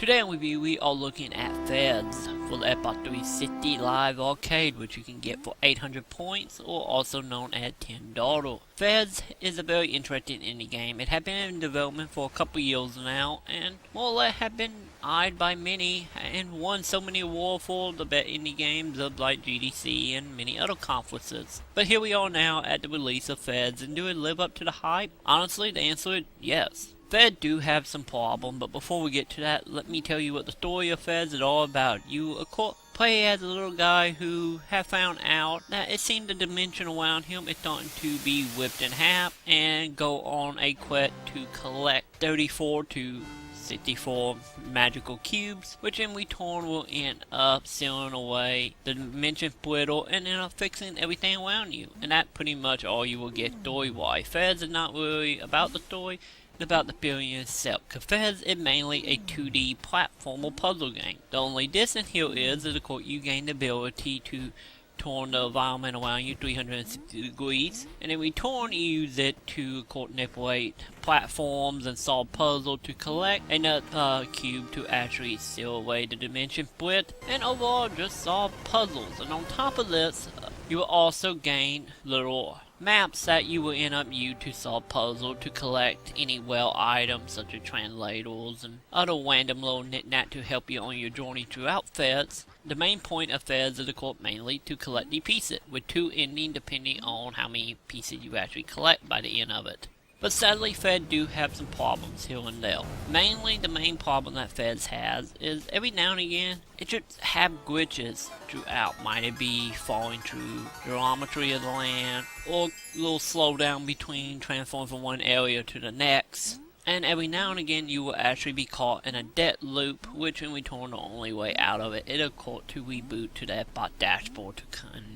Today on review we are looking at Fez for the Xbox 360 Live Arcade, which you can get for 800 points, or also known as $10. Fez is a very interesting indie game. It had been in development for a couple years now, and more or less had been eyed by many, and won so many awards for the best indie games of like GDC and many other conferences. But here we are now at the release of Fez, and do it live up to the hype? Honestly, the answer is yes. Fez do have some problem, but before we get to that, let me tell you what the story of Fez is all about. You, of course, play as a little guy who have found out that it seemed the dimension around him is starting to be whipped in half, and go on a quest to collect 34 to 64 magical cubes, which in return will end up sealing away the dimension splitter and end up fixing everything around you. And that's pretty much all you will get story-wise. Fez is not really about the story, about the feeling itself. Fez is mainly a 2D platformer puzzle game. The only difference here is that of course you gain the ability to turn the environment around you 360 degrees, and in return you use it to of course manipulate platforms and solve puzzles to collect another cube to actually seal away the dimension split, and overall just solve puzzles. And on top of this, you will also gain little maps that you will end up using to solve puzzles, to collect any well items such as translators and other random little knick-knack to help you on your journey throughout Fez. The main point of Fez is of course mainly to collect the pieces, with 2 endings depending on how many pieces you actually collect by the end of it. But sadly, Fez do have some problems here and there. Mainly, the main problem that Fez has is every now and again, it just have glitches throughout. Might it be falling through geometry of the land, or a little slowdown between transforming from one area to the next. And every now and again you will actually be caught in a dead loop, which in return the only way out of it is of course to reboot to the Xbox dashboard to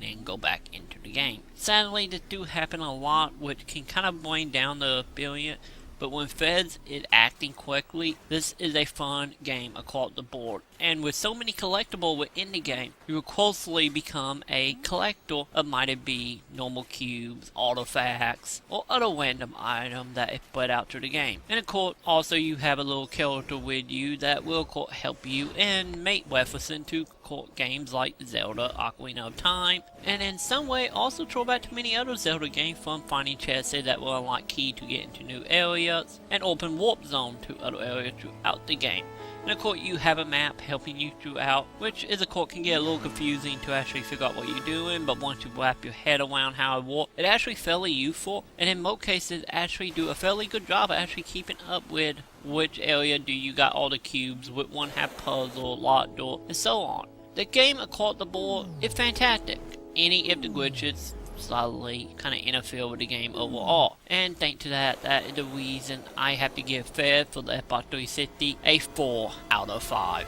then go back into the game. Sadly, this do happen a lot, which can kind of bring down the experience. But when Fez is acting correctly, this is a fun game across the board. And with so many collectibles within the game, you will closely become a collector of might it be normal cubes, artifacts, or other random items that is spread out through the game. And of course, also you have a little character with you that will of course help you and make reference to games like Zelda Ocarina of Time, and in some way also throw back to many other Zelda games, from finding chests that will unlock key to get into new areas, and open warp zone to other areas throughout the game. And of course you have a map helping you throughout, which is of course can get a little confusing to actually figure out what you're doing, but once you wrap your head around how it works, it's actually fairly useful, and in most cases actually do a fairly good job of actually keeping up with which area do you got all the cubes, which one have puzzle, locked door, and so on. The game across the board is fantastic. Any if the glitches slightly kind of interfere with the game overall. And thanks to that, that is the reason I have to give Fez for the Xbox 360 a 4 out of 5.